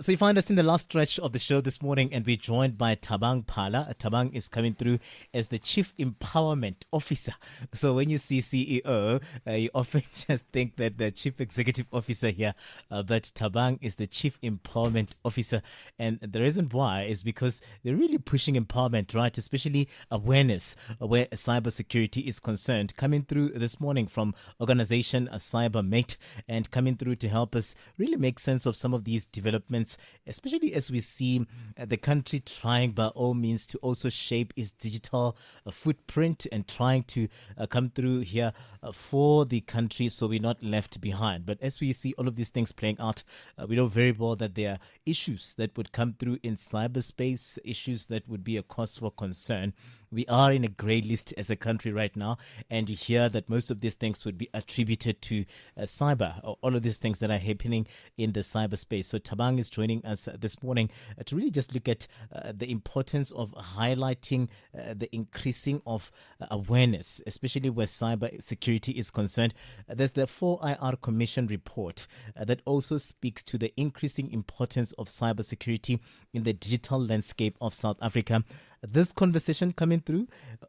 So you find us in the last stretch of the show this morning, and we're joined by Thabang Phala. Thabang is coming through as the Chief Empowerment Officer. So when you see CEO, you often just think that the Chief Executive Officer here, but Thabang is the Chief Empowerment Officer. And the reason why is because they're really pushing empowerment, right? Especially awareness where cybersecurity is concerned. Coming through this morning from organization CyberM8 and coming through to help us really make sense of some of these developments, especially as we see the country trying by all means to also shape its digital footprint and trying to come through here for the country so we're not left behind. But as we see all of these things playing out, we know very well that there are issues that would come through in cyberspace, issues that would be a cause for concern. We are in a grey list as a country right now, and you hear that most of these things would be attributed to cyber, or all of these things that are happening in the cyberspace. So Thabang is joining us this morning to really just look at the importance of highlighting the increasing of awareness, especially where cyber security is concerned. There's the 4IR Commission report that also speaks to the increasing importance of cybersecurity in the digital landscape of South Africa. This conversation coming through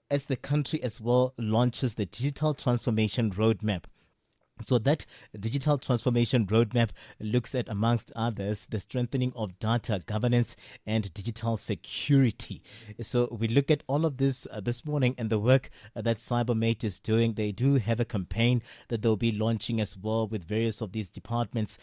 as the country as well launches the digital transformation roadmap. So that digital transformation roadmap looks at, amongst others, the strengthening of data governance and digital security. So we look at all of this this morning and the work that CyberM8 is doing. They do have a campaign that they'll be launching as well with various of these departments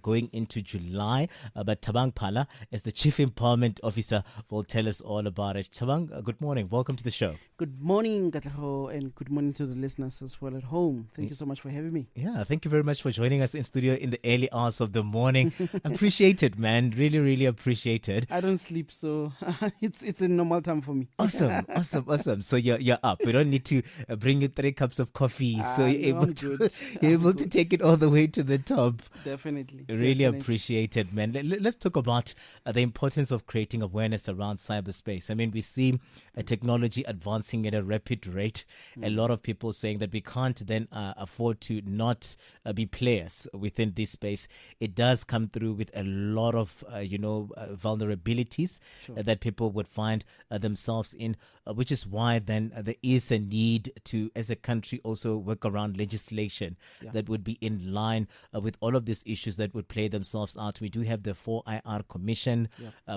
going into July. But Thabang Phala, as the Chief Empowerment Officer, will tell us all about it. Thabang, good morning. Welcome to the show. Good morning, Katlego, and good morning to the listeners as well at home. Thank you so much for having me. Yeah, thank you very much for joining us in studio in the early hours of the morning. Appreciate it, man. Really, really appreciate it. I don't sleep, so it's a normal time for me. Awesome. So you're up. We don't need to bring you 3 cups of coffee. So you're able to take it all the way to the top. Definitely. Really appreciate it, man. Let's talk about the importance of creating awareness around cyberspace. I mean, we see technology advancing at a rapid rate. A lot of people saying that we can't then afford to not be players within this space. It does come through with a lot of vulnerabilities that people would find themselves in, which is why then there is a need to, as a country, also work around legislation that would be in line with all of these issues that would play themselves out. We do have the 4IR Commission.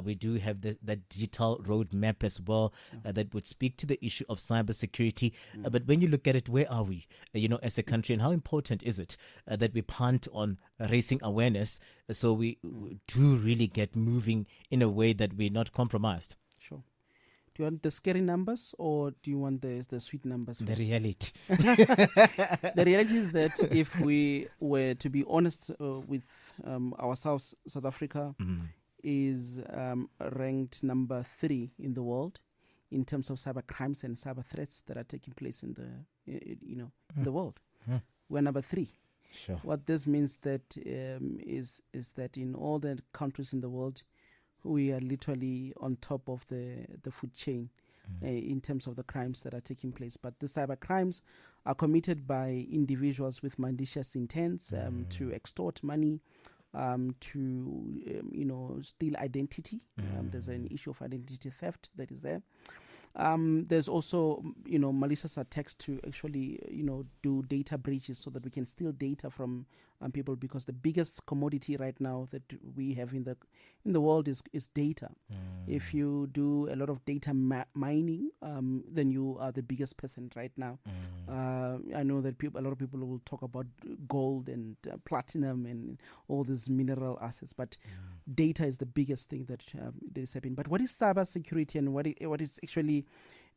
We do have the digital roadmap as well that would speak to the issue of cybersecurity. But when you look at it, where are we, as a country, and how important is it that we punt on raising awareness so we do really get moving in a way that we're not compromised? Sure. Do you want the scary numbers or do you want the sweet numbers first? The reality. The reality is that if we were to be honest with ourselves, South Africa is ranked number 3 in the world in terms of cyber crimes and cyber threats that are taking place in the world. We're number 3. Sure. What this means that is that in all the countries in the world, we are literally on top of the food chain in terms of the crimes that are taking place. But the cyber crimes are committed by individuals with malicious intents to extort money, to steal identity. There's an issue of identity theft that is there. There's also, malicious attacks to actually, do data breaches so that we can steal data from people, because the biggest commodity right now that we have in the world is data. If you do a lot of data mining, then you are the biggest person right now. I know that a lot of people will talk about gold and platinum and all these mineral assets, but data is the biggest thing that is happening. But what is cybersecurity and what is actually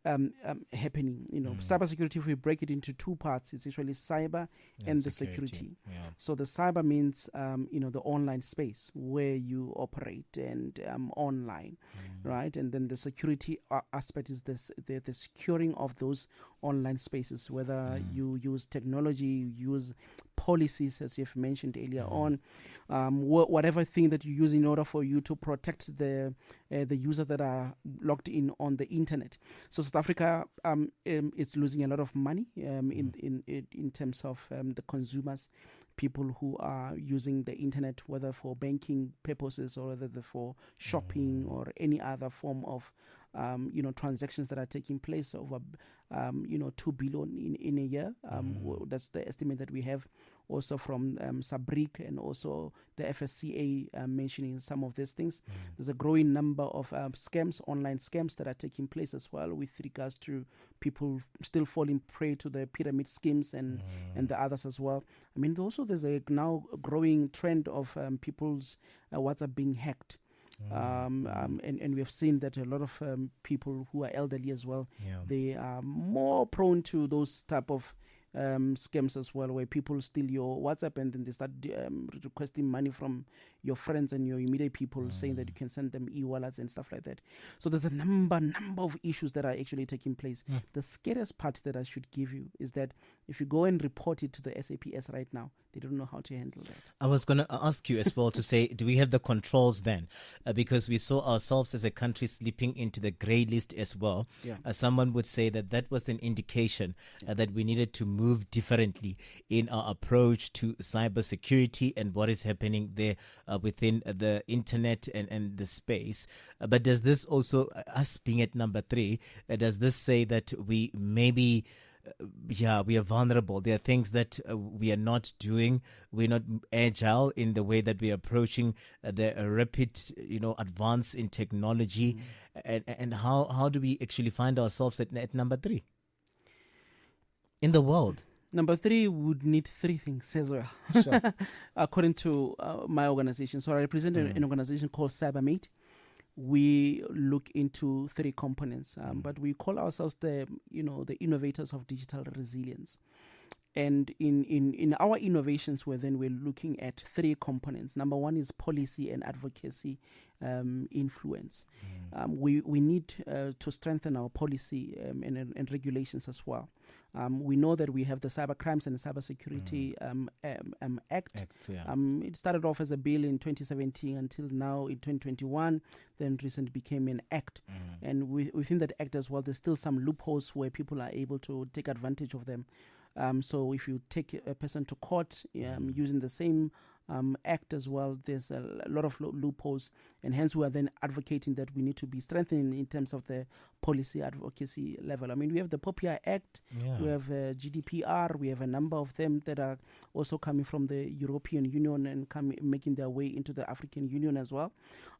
happening? Cybersecurity, if we break it into 2 parts, it's actually cyber and the security. So the cyber means the online space where you operate and online, right? And then the security aspect is the securing of those online spaces, whether you use technology, you use policies, as you've mentioned earlier on, whatever thing that you use in order for you to protect the users that are logged in on the internet. So South Africa is losing a lot of money in terms of the consumers, people who are using the internet, whether for banking purposes or whether for shopping or any other form of transactions that are taking place over 2 billion in a year. That's the estimate that we have also from SABRIC and also the FSCA mentioning some of these things. There's a growing number of scams, online scams that are taking place as well with regards to people still falling prey to the pyramid schemes and the others as well. I mean, also there's a now growing trend of people's WhatsApp being hacked. And we have seen that a lot of people who are elderly as well, they are more prone to those type of scams as well, where people steal your WhatsApp and then they start requesting money from your friends and your immediate people, saying that you can send them e-wallets and stuff like that. So there's a number of issues that are actually taking place. The scariest part that I should give you is that if you go and report it to the SAPS right now, they don't know how to handle that. I was going to ask you as well to say, do we have the controls then? Because we saw ourselves as a country slipping into the grey list as well. Someone would say that was an indication that we needed to move differently in our approach to cybersecurity and what is happening there within the internet and the space. But does this also, us being at number 3, does this say that we maybe... we are vulnerable? There are things that we are not doing. We're not agile in the way that we're approaching the rapid, advance in technology. And how do we actually find ourselves at number 3 in the world? Number 3 would need 3 things as well. Sure. According to my organization. So I represent an organization called CyberM8. We look into 3 components, but we call ourselves the innovators of digital resilience. And in our innovations, we're looking at 3 components. Number 1 is policy and advocacy influence. We need to strengthen our policy and regulations as well. We know that we have the Cyber Crimes and Cybersecurity Act. It started off as a bill in 2017 until now in 2021, then recently became an act. And within that act as well, there's still some loopholes where people are able to take advantage of them. So if you take a person to court using the same act as well, there's a lot of loopholes, and hence we are then advocating that we need to be strengthening in terms of the policy advocacy level. I mean, we have the POPIA Act, we have GDPR, we have a number of them that are also coming from the European Union and making their way into the African Union as well,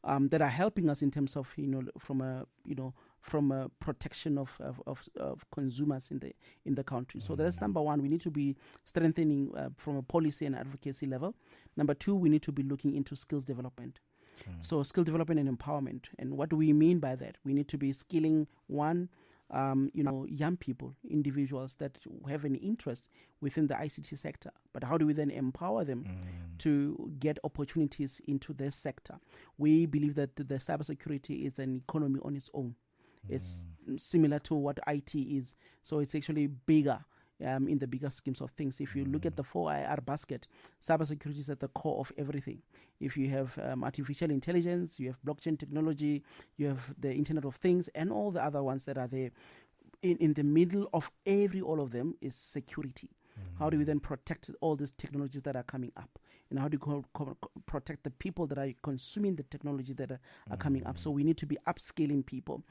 that are helping us in terms of from a protection of consumers in the country. So that's number 1. We need to be strengthening from a policy and advocacy level. Number 2, we need to be looking into skills development. So skill development and empowerment. And what do we mean by that? We need to be skilling young people, individuals that have an interest within the ICT sector. But how do we then empower them to get opportunities into this sector? We believe that the cybersecurity is an economy on its own. It's similar to what IT is. So it's actually bigger in the bigger schemes of things. If you look at the 4IR basket, cybersecurity is at the core of everything. If you have artificial intelligence, you have blockchain technology, you have the Internet of Things, and all the other ones that are there. In the middle of all of them is security. How do we then protect all these technologies that are coming up? And how do you protect the people that are consuming the technology that are coming up? So we need to be upscaling people.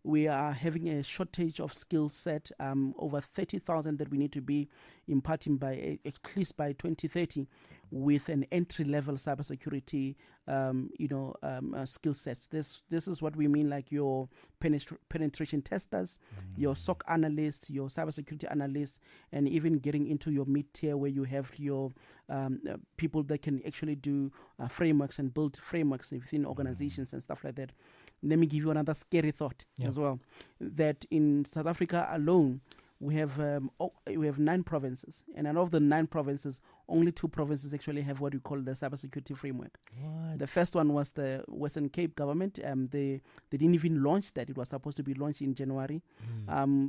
We are having a shortage of skill set, over 30,000 that we need to be imparting by at least by 2030 with an entry-level cybersecurity skill sets. This is what we mean, like your penetration testers, your SOC analysts, your cybersecurity analysts, and even getting into your mid-tier where you have your people that can actually do frameworks and build frameworks within organizations and stuff like that. Let me give you another scary thought as well, that in South Africa alone, we have 9 provinces, and out of the 9 provinces, only 2 provinces actually have what we call the cybersecurity framework. What? The first one was the Western Cape government. They didn't even launch that. It was supposed to be launched in January.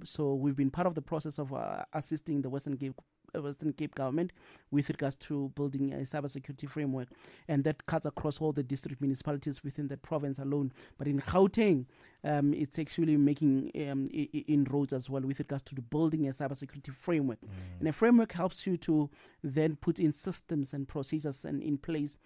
So we've been part of the process of assisting the Western Cape Western Cape government with regards to building a cybersecurity framework, and that cuts across all the district municipalities within that province alone. But in Gauteng, it's actually making inroads as well with regards to the building a cybersecurity framework. And a framework helps you to then put in systems and procedures and in place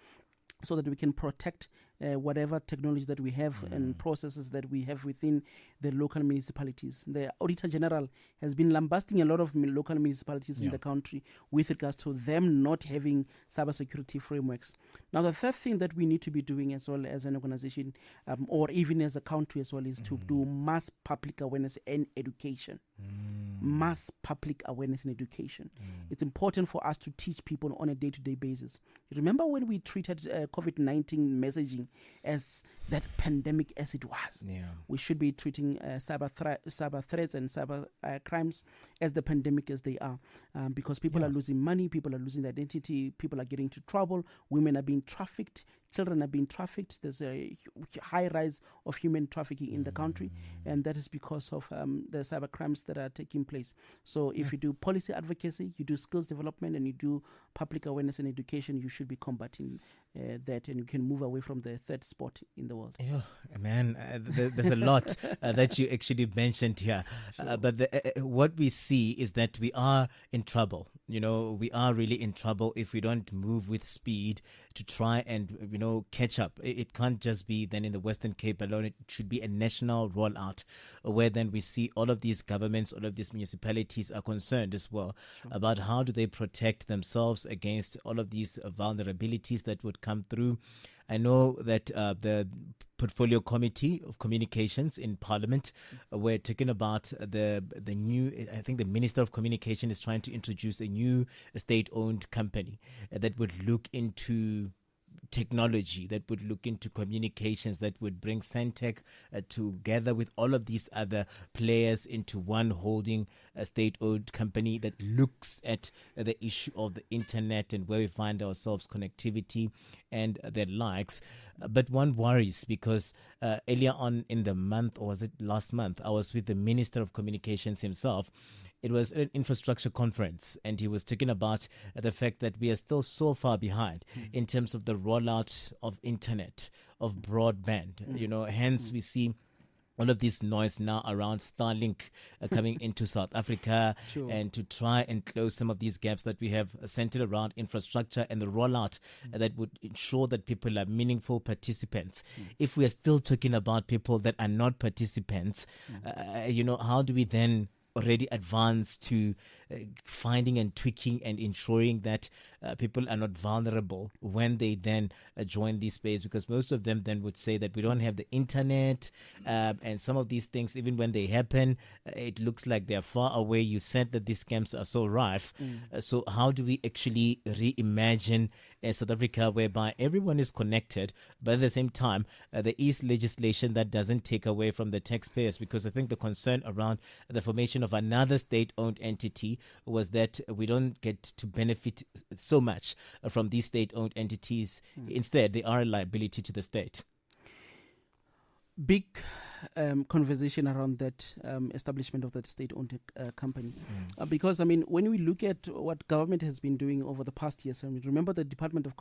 so that we can protect whatever technology that we have and processes that we have within the local municipalities. The Auditor General has been lambasting a lot of local municipalities in the country with regards to them not having cybersecurity frameworks. Now, the third thing that we need to be doing as well as an organization or even as a country as well is to do mass public awareness and education. Mass public awareness and education. It's important for us to teach people on a day-to-day basis. Remember when we treated COVID-19 messaging as that pandemic as it was? We should be treating cyber threats and cyber crimes as the pandemic as they are, because people are losing money, people are losing their identity, people are getting into trouble, women are being trafficked, children are being trafficked. There's a high rise of human trafficking in the country, and that is because of the cyber crimes that are taking place. So if you do policy advocacy, you do skills development, and you do public awareness and education, you should be combating that, and you can move away from the third spot in the world. Yeah, man, there's a lot that you actually mentioned here. But what we see is that we are in trouble. You know, we are really in trouble if we don't move with speed to try and, catch up. It can't just be then in the Western Cape alone. It should be a national rollout where then we see all of these governments, all of these municipalities are concerned as well about how do they protect themselves against all of these vulnerabilities that would come through. I know that the Portfolio Committee of Communications in Parliament we're talking about the new, I think the Minister of Communication is trying to introduce a new state-owned company that would look into technology, that would look into communications, that would bring Sentech together with all of these other players into one holding a state-owned company that looks at the issue of the internet and where we find ourselves, connectivity and the likes. But one worries because earlier on in the month, or was it last month, I was with the Minister of Communications himself. It was an infrastructure conference, and he was talking about the fact that we are still so far behind in terms of the rollout of internet, of broadband. Hence we see all of this noise now around Starlink coming into South Africa and to try and close some of these gaps that we have centered around infrastructure and the rollout that would ensure that people are meaningful participants. If we are still talking about people that are not participants, how do we then already advanced to finding and tweaking and ensuring that people are not vulnerable when they then join this space? Because most of them then would say that we don't have the internet, and some of these things, even when they happen, it looks like they're far away. You said that these scams are so rife. So how do we actually reimagine South Africa whereby everyone is connected, but at the same time there is legislation that doesn't take away from the taxpayers? Because I think the concern around the formation of another state-owned entity was that we don't get to benefit so much from these state-owned entities. Instead, they are a liability to the state. Big conversation around that establishment of that state-owned company. Because, when we look at what government has been doing over the past years, remember the Department of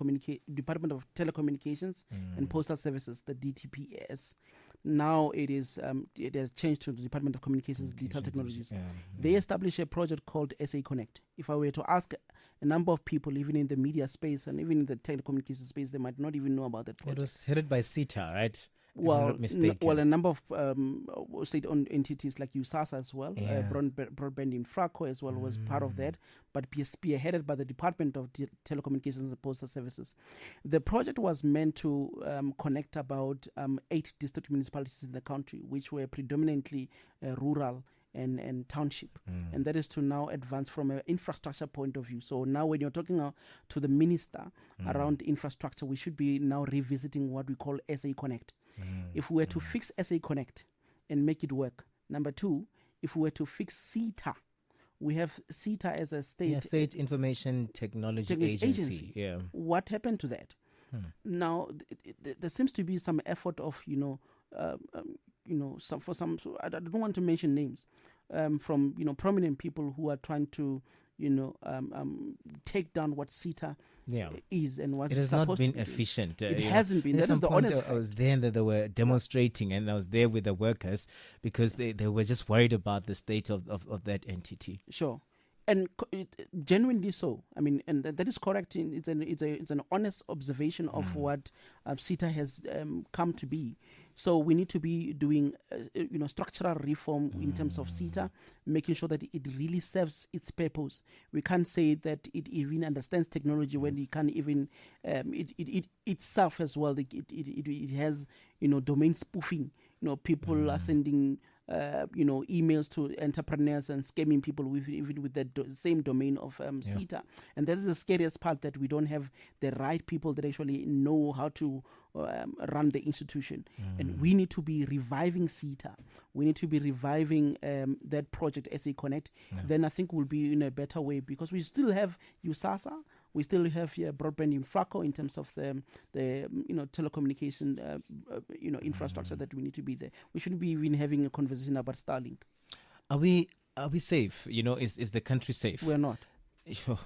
Telecommunications and Postal Services, the DTPS. Now it has changed to the Department of Communications and Digital Technologies. They established a project called SA Connect. If I were to ask a number of people, even in the media space and even in the telecommunications space, they might not even know about that project. It was headed by CETA, right? Well, a number of state-owned entities like USASA as well, Broadband Infraco as well was part of that, but spearheaded by the Department of Telecommunications and Postal Services. The project was meant to connect about 8 district municipalities in the country, which were predominantly rural and township, and that is to now advance from an infrastructure point of view. So now when you're talking to the minister around infrastructure, we should be now revisiting what we call SA Connect. If we were to fix SA Connect and make it work, number 2, if we were to fix CETA, we have CETA as a state Information Technology Agency. Yeah. What happened to that? Now there seems to be some effort of I don't want to mention names from prominent people who are trying to take down what CETA Yeah. is and what's It has supposed not been to be doing. efficient. It hasn't been. At That some is the point, honest I fact. was there and they were demonstrating, and I was there with the workers because they were just worried about the state of that entity. Sure. And genuinely so. I mean, and that is correct. It's an honest observation of what CETA has come to be. So we need to be doing, structural reform in terms of CETA, making sure that it really serves its purpose. We can't say that it even understands technology when it can't even it itself as well. It has domain spoofing. People are sending emails to entrepreneurs and scamming people even with the same domain of CETA. And that is the scariest part, that we don't have the right people that actually know how to run the institution. And we need to be reviving CETA. We need to be reviving that project, SA Connect. Then I think we'll be in a better way, because we still have USASA. We still have broadband infraco in terms of the telecommunication infrastructure that we need to be there. We shouldn't be even having a conversation about Starlink. Are we safe? Is the country safe? We're not. Sure.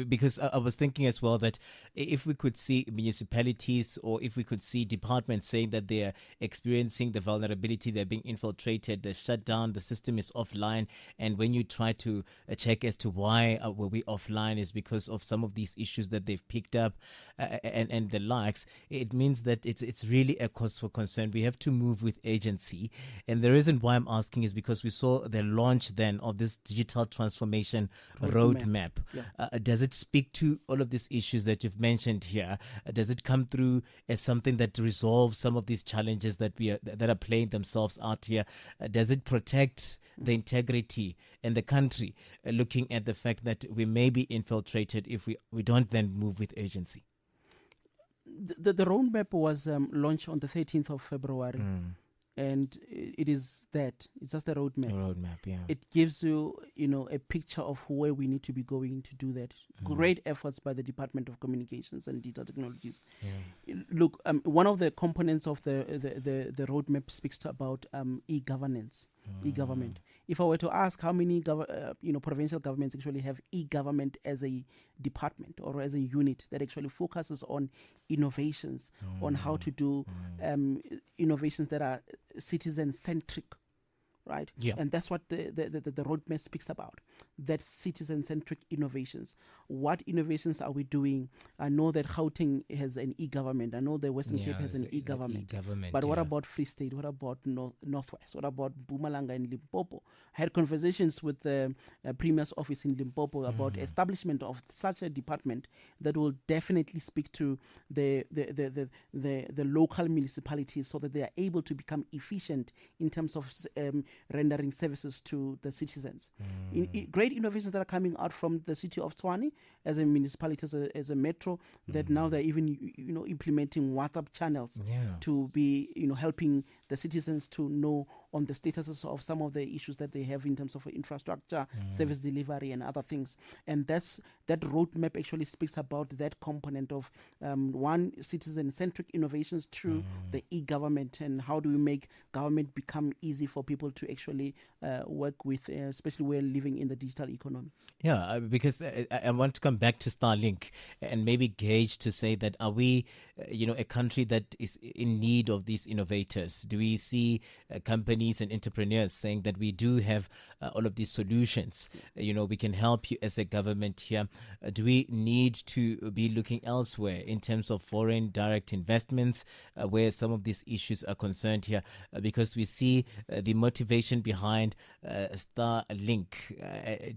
Because I was thinking as well that if we could see municipalities, or if we could see departments saying that they are experiencing the vulnerability, they're being infiltrated, they're shut down, the system is offline, and when you try to check as to why were we offline, is because of some of these issues that they've picked up and the likes, it means that it's really a cause for concern. We have to move with agency, and the reason why I'm asking is because we saw the launch then of this digital transformation roadmap. Yeah. Does it speak to all of these issues that you've mentioned here? Does it come through as something that resolves some of these challenges that are playing themselves out here? Does it protect the integrity in the country, looking at the fact that we may be infiltrated if we don't then move with agency? The roadmap was launched on the 13th of February. And it is that. It's just a roadmap. Yeah. It gives you, a picture of where we need to be going to do that. Great efforts by the Department of Communications and Digital Technologies. Yeah. Look, one of the components of the roadmap speaks about e-governance, e-government. If I were to ask how many provincial governments actually have e-government as a department or as a unit that actually focuses on innovations, on how to do innovations that are citizen-centric, right? Yeah. And that's what the roadmap speaks about, that citizen-centric innovations. What innovations are we doing? I know that Gauteng has an e-government. I know the Western Cape has an e-government. But what about Free State? What about Northwest? What about Mpumalanga and Limpopo? I had conversations with the Premier's office in Limpopo about establishment of such a department that will definitely speak to the local municipalities, so that they are able to become efficient in terms of rendering services to the citizens. Great innovations that are coming out from the city of Tshwane as a municipality, as a metro, that now they're even implementing WhatsApp channels to be helping the citizens to know on the statuses of some of the issues that they have in terms of infrastructure, service delivery, and other things. And that roadmap actually speaks about that component of one, citizen-centric innovations through the e-government, and how do we make government become easy for people to actually work with, especially when living in the digital economy. Yeah, because I want to come back to Starlink and maybe gauge to say that are we, a country that is in need of these innovators? Do we see companies and entrepreneurs saying that we do have all of these solutions? We can help you as a government here. Do we need to be looking elsewhere in terms of foreign direct investments where some of these issues are concerned here? Because we see the motivation behind Starlink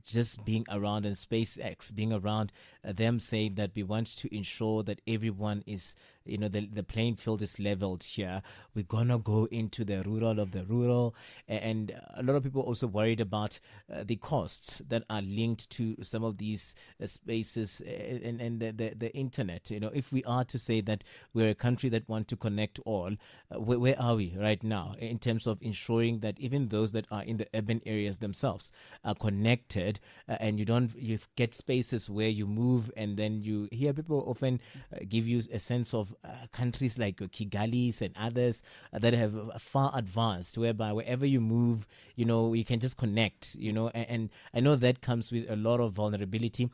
just being around, and SpaceX being around, them saying that we want to ensure that everyone is, the playing field is leveled here. We're gonna go into the rural of the rural, and a lot of people also worried about the costs that are linked to some of these spaces and the internet. If we are to say that we're a country that want to connect all, where are we right now in terms of ensuring that even those that are in the urban areas themselves are connected, and you get spaces where you move, and then you hear people often give you a sense of countries like Kigali's and others that have far advanced, whereby wherever you move, you can just connect, and I know that comes with a lot of vulnerability.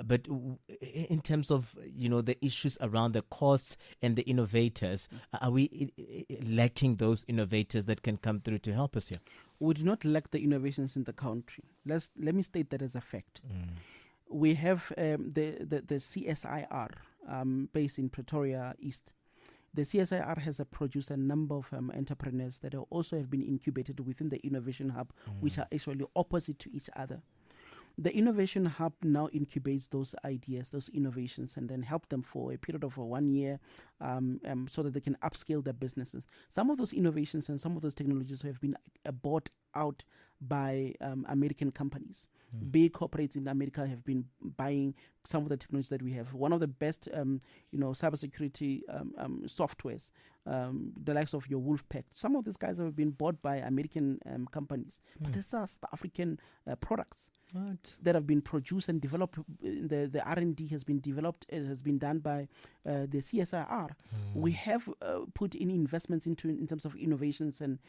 But in terms of the issues around the costs and the innovators, are we lacking those innovators that can come through to help us here? We do not lack the innovations in the country. Let me state that as a fact. We have the CSIR based in Pretoria East. The CSIR has produced a number of entrepreneurs that also have been incubated within the Innovation Hub, which are actually opposite to each other. The Innovation Hub now incubates those ideas, those innovations, and then help them for a period of 1 year so that they can upscale their businesses. Some of those innovations and some of those technologies have been bought out by American companies. Big corporates in America have been buying some of the technologies that we have. One of the best, cybersecurity softwares, the likes of your Wolfpack. Some of these guys have been bought by American companies, but these are South African products that have been produced and developed. The R&D has been developed. It has been done by the CSIR. We have put in investments in terms of innovations and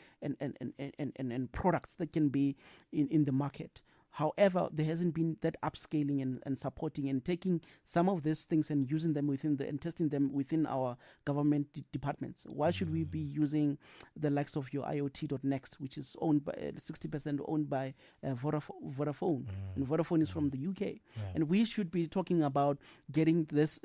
products that can be in the market. However, there hasn't been that upscaling and supporting and taking some of these things and using them and testing them within our government departments. Why should we be using the likes of your IoT.next, which is owned by 60% owned by Vodafone, and Vodafone is from the UK, and we should be talking about getting this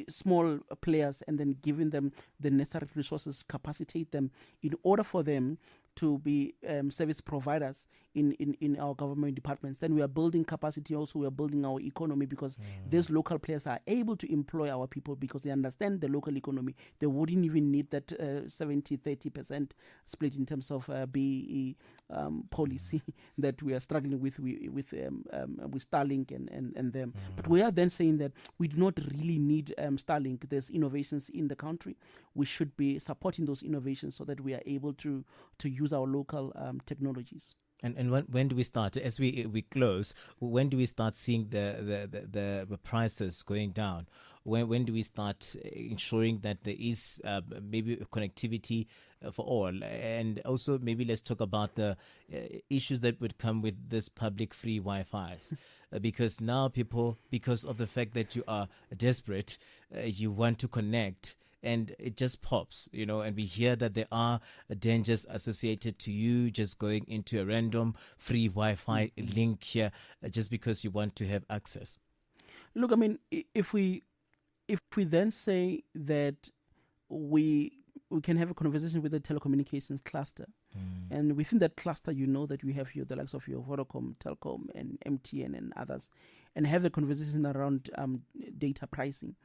small players and then giving them the necessary resources, capacitate them in order for them to be service providers in our government departments. Then we are building capacity. Also, we are building our economy because these local players are able to employ our people because they understand the local economy. They wouldn't even need that 70-30% split in terms of BEE policy that we are struggling with Starlink and them. But we are then saying that we do not really need Starlink. There's innovations in the country. We should be supporting those innovations so that we are able to use our local technologies. And when do we start? As we close, when do we start seeing the prices going down? When do we start ensuring that there is maybe connectivity for all? And also maybe let's talk about the issues that would come with this public free Wi-Fi's. Because now people, because of the fact that you are desperate, you want to connect. And it just pops, and we hear that there are dangers associated to you just going into a random free Wi-Fi link here just because you want to have access. Look, I mean, if we then say that we can have a conversation with the telecommunications cluster, and within that cluster, that we have the likes of your Vodacom, Telkom, and MTN and others, and have a conversation around data pricing.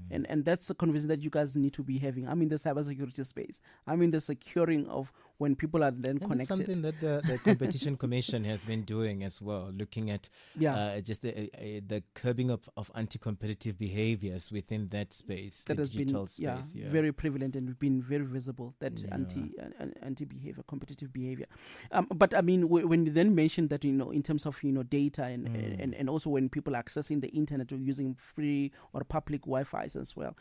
And that's a conversation that you guys need to be having. I'm in the cybersecurity space. I'm in the securing of when people are then connected. That's something that the Competition Commission has been doing as well, looking at just the curbing of anti-competitive behaviors within that space, that has digital been space. Very prevalent and been very visible, that anti-behavior, competitive behavior. But I mean, when you then mention that, in terms of, data and also when people are accessing the internet or using free or public Wi-Fi's as well.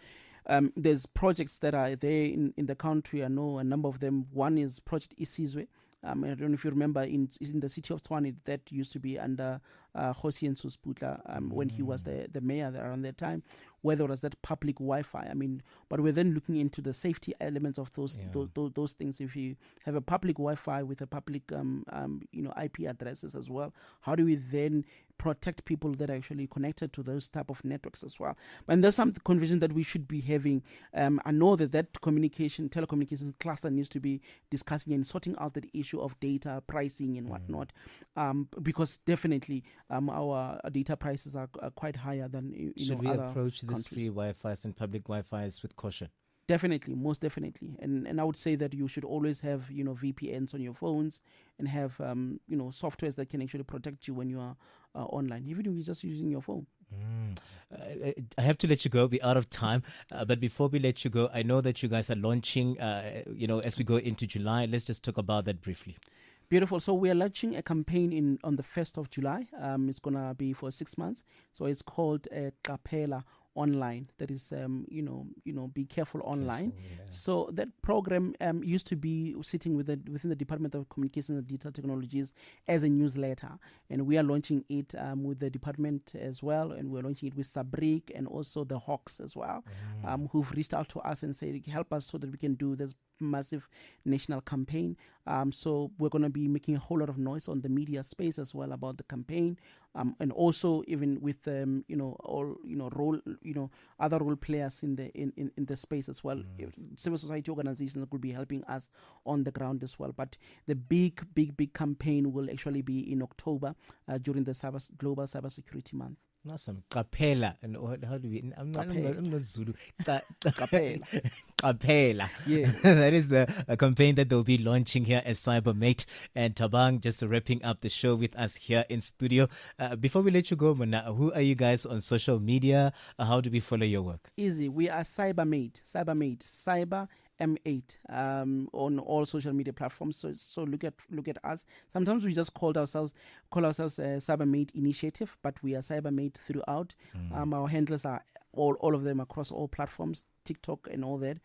There's projects that are there in the country. I know a number of them. One is Project Isizwe. I don't know if you remember, in the city of Tshwane, that used to be under Hosi Nsusputla when he was the mayor there around that time, where there was that public Wi-Fi. I mean, but we're then looking into the safety elements of those things. If you have a public Wi-Fi with a public IP addresses as well, how do we then protect people that are actually connected to those type of networks as well? And there's some conversation that we should be having. I know that telecommunications cluster needs to be discussing and sorting out that issue of data pricing and whatnot, because definitely our data prices are quite higher than should we other approach this countries. free Wi-Fi's and public Wi-Fi's with caution? Definitely, most definitely, and I would say that you should always have VPNs on your phones and have softwares that can actually protect you when you are online, even if you're just using your phone. I have to let you go. We're out of time. But before we let you go, I know that you guys are launching, as we go into July. Let's just talk about that briefly. Beautiful. So we are launching a campaign on the 1st of July. It's going to be for 6 months. So it's called Qaphela online. That is, be careful online. So that program used to be sitting within the Department of Communications and Digital Technologies as a newsletter, and we are launching it with the department as well, and we're launching it with Sabric and also the Hawks as well, who've reached out to us and said, help us so that we can do this massive national campaign. So we're going to be making a whole lot of noise on the media space as well about the campaign, and also even with other role players in the space as well. Civil society organizations will be helping us on the ground as well. But the big campaign will actually be in October during the Global Cybersecurity Month. Awesome. Kapela. And how do we? I'm not Zulu. Kapela. Kapela. Yeah. That is the campaign that they'll be launching here as CyberM8. And Thabang just wrapping up the show with us here in studio. Before we let you go, Mona, who are you guys on social media? How do we follow your work? Easy. We are CyberM8. CyberM8 on all social media platforms. So look at us. Sometimes we just call ourselves CyberM8 Initiative, but we are CyberM8 throughout. Our handlers are all of them across all platforms, TikTok and all that.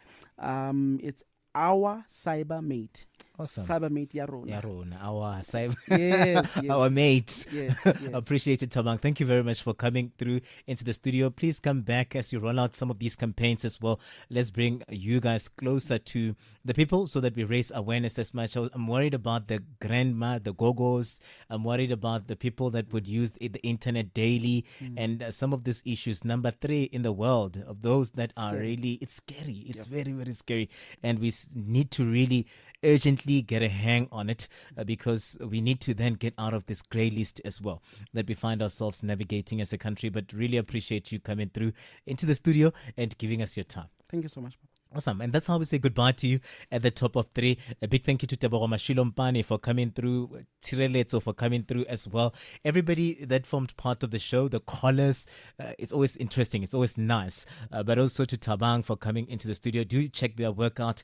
It's our CyberM8. Awesome. CyberM8 Yarona. Our cyber, yes. our mates. Yes. Appreciate it, Thabang. Thank you very much for coming through into the studio. Please come back as you roll out some of these campaigns as well. Let's bring you guys closer to the people so that we raise awareness as much. I'm worried about the grandma, the gogos. I'm worried about the people that would use the internet daily, and some of these issues. Number 3 in the world of those that are really, it's scary. It's very, very scary. And we need to really urgently get a hang on it, because we need to then get out of this grey list as well that we find ourselves navigating as a country. But really appreciate you coming through into the studio and giving us your time. Thank you so much. Awesome. And that's how we say goodbye to you at the top of 3. A big thank you to Tebogo Mashilompane for coming through, Tireletso for coming through as well. Everybody that formed part of the show, the callers, it's always interesting. It's always nice. But also to Thabang for coming into the studio. Do check their work out